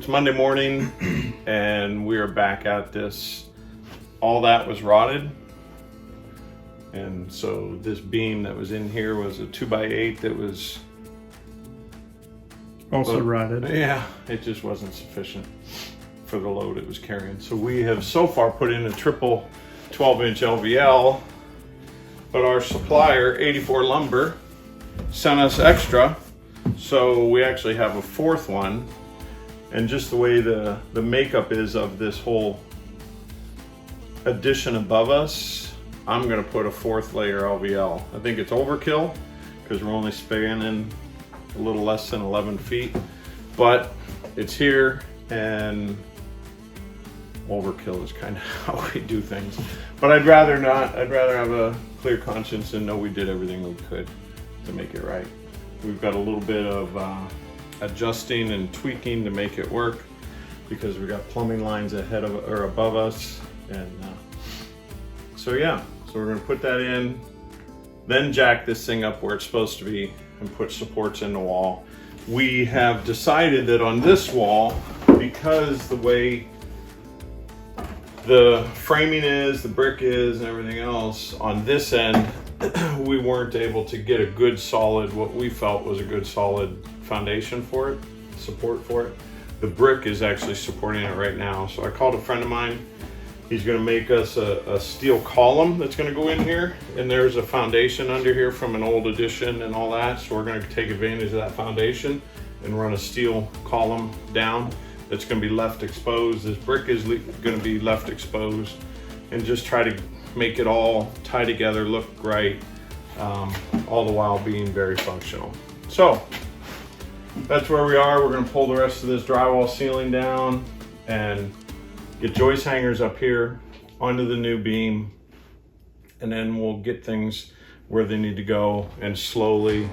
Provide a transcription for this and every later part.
it's Monday morning and we are back at this. All that was rotted. And so this beam that was in here was a 2x8 that was also rotted. Yeah, it just wasn't sufficient for the load it was carrying. So we have so far put in a triple 12-inch LVL, but our supplier, 84 Lumber, sent us extra. So we actually have a fourth one. And just the way the makeup is of this whole addition above us, I'm gonna put a fourth layer LVL. I think it's overkill because we're only spanning a little less than 11 feet, but it's here, and overkill is kind of how we do things. But I'd rather not. I'd rather have a clear conscience and know we did everything we could to make it right. We've got a little bit of adjusting and tweaking to make it work because we got plumbing lines ahead of or above us, and so yeah. So we're gonna put that in, then jack this thing up where it's supposed to be and put supports in the wall. We have decided that on this wall, because the way the framing is, the brick is, and everything else, on this end, we weren't able to get a good solid, what we felt was a good solid foundation for it, support for it. The brick is actually supporting it right now. So I called a friend of mine. He's gonna make us a steel column that's gonna go in here, and there's a foundation under here from an old addition and all that. So we're gonna take advantage of that foundation and run a steel column down that's gonna be left exposed. This brick is gonna be left exposed, and just try to make it all tie together, look right, all the while being very functional. So that's where we are. We're gonna pull the rest of this drywall ceiling down and get joist hangers up here onto the new beam, and then we'll get things where they need to go and slowly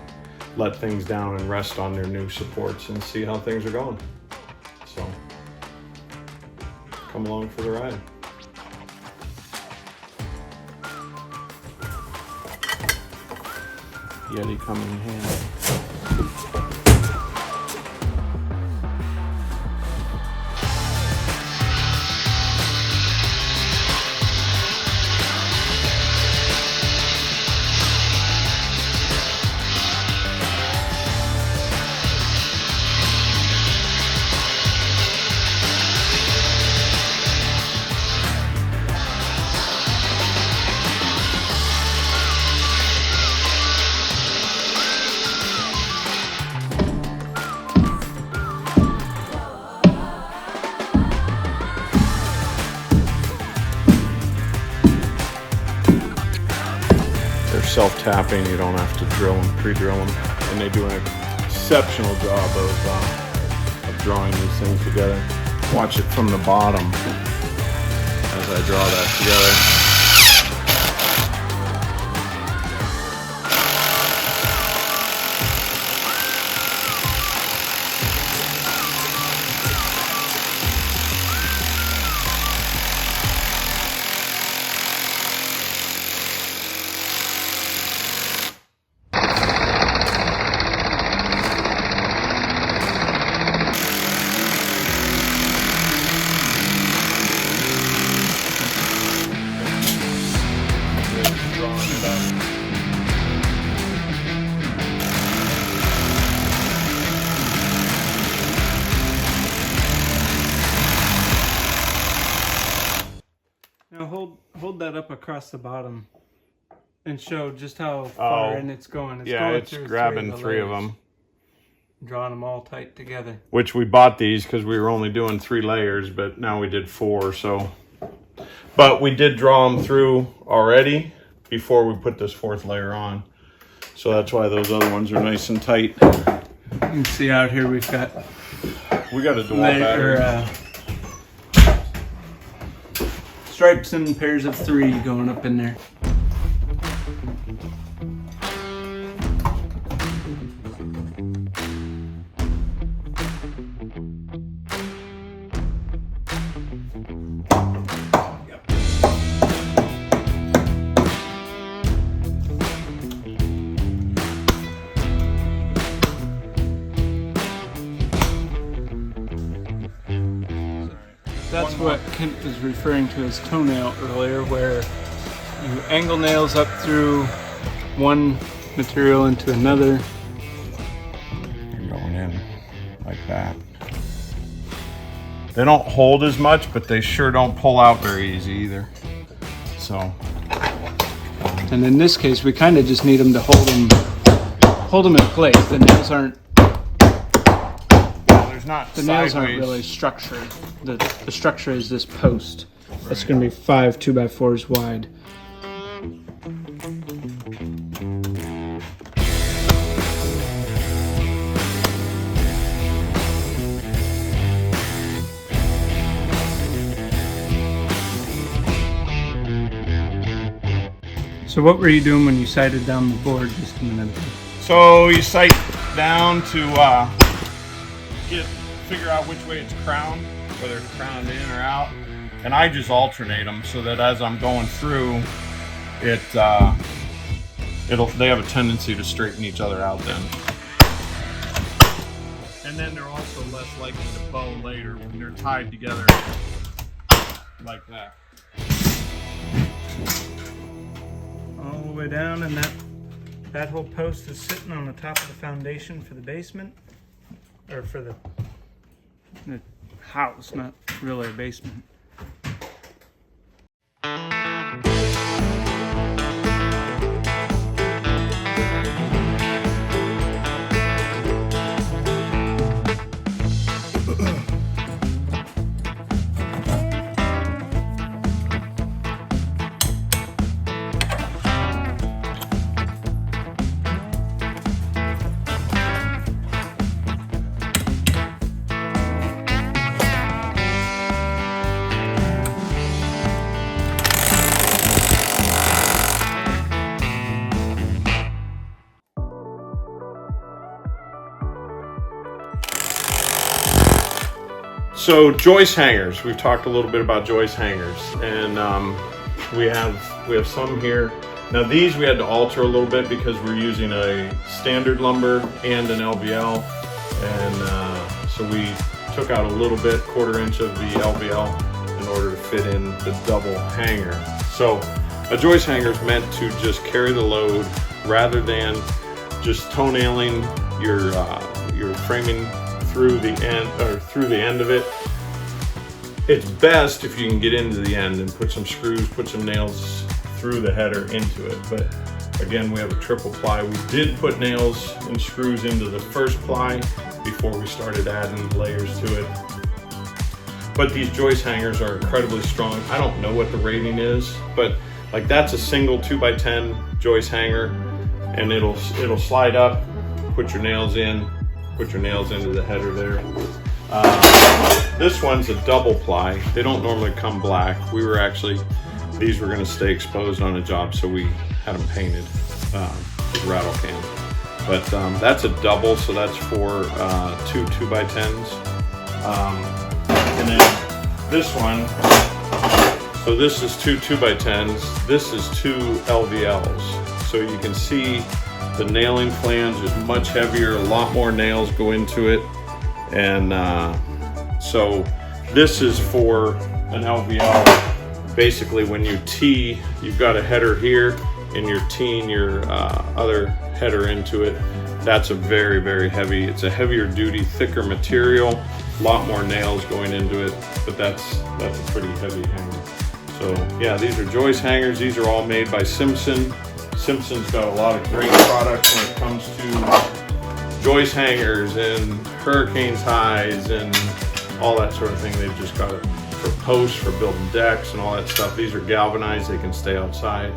let things down and rest on their new supports and see how things are going. So come along for the ride. Yeti coming in handy. Self-tapping, you don't have to drill them, pre-drill them, and they do an exceptional job of drawing these things together. Watch it from the bottom as I draw that together. Now hold that up across the bottom and show just how far in it's going. It's going it's grabbing three of them. Drawing them all tight together. Which we bought these because we were only doing 3 layers, but now we did 4. So, but we did draw them through already before we put this 4th layer on. So that's why those other ones are nice and tight. You can see out here we got a DeWalt battery. Stripes in pairs of 3 going up in there. That's what Kent was referring to as toenail earlier, where you angle nails up through one material into another. You're going in like that. They don't hold as much, but they sure don't pull out very easy either. So. And in this case, we kind of just need them to hold them in place. The nails aren't. There's not. The nails aren't really structured. The structure is this post. That's going to be 5 2x4s wide. So what were you doing when you sighted down the board just a minute ago? So you sight down to figure out which way it's crowned, whether it's crowned in or out, and I just alternate them so that as I'm going through, they have a tendency to straighten each other out then. And then they're also less likely to bow later when they're tied together like that. All the way down, and that whole post is sitting on the top of the foundation for the basement, or for the house, not really a basement. So joist hangers, we've talked a little bit about joist hangers, and we have some here. Now these we had to alter a little bit because we're using a standard lumber and an LVL, and so we took out a little bit, 1/4 inch of the LVL in order to fit in the double hanger. So a joist hanger is meant to just carry the load rather than just toenailing your framing through the end of it. It's best if you can get into the end and put some screws, put some nails through the header into it. But again, we have a triple ply. We did put nails and screws into the first ply before we started adding layers to it. But these joist hangers are incredibly strong. I don't know what the rating is, but like that's a single 2x10 joist hanger, and it'll slide up, put your nails in, put your nails into the header there. This one's a double ply. They don't normally come black. These were gonna stay exposed on a job, so we had them painted with rattle can. But that's a double, so that's for 2 2x10s. And then this one, so this is 2 2x10s. This is 2 LVLs. So you can see the nailing flange is much heavier, a lot more nails go into it. And so this is for an LVL. Basically when you tee, you've got a header here and you're teeing your other header into it. That's a very, very heavy, it's a heavier duty, thicker material, a lot more nails going into it, but that's a pretty heavy hanger. So yeah, these are joist hangers. These are all made by Simpson. Simpson's got a lot of great products when it comes to joist hangers and hurricane ties and all that sort of thing. They've just got it for posts, for building decks and all that stuff. These are galvanized. They can stay outside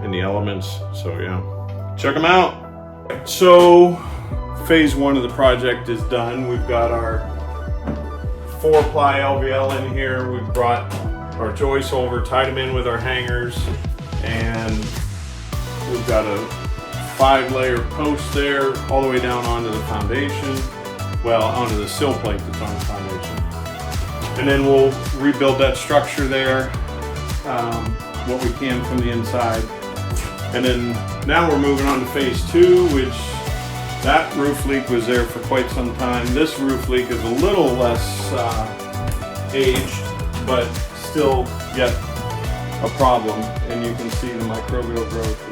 in the elements. So yeah, check them out. So phase 1 of the project is done. We've got our 4-ply LVL in here. We've brought our joists over, tied them in with our hangers, and we've got a 5-layer post there all the way down onto the foundation. Well, onto the sill plate that's on the foundation. And then we'll rebuild that structure there, what we can from the inside. And then now we're moving on to phase 2, which that roof leak was there for quite some time. This roof leak is a little less aged, but still yet a problem. And you can see the microbial growth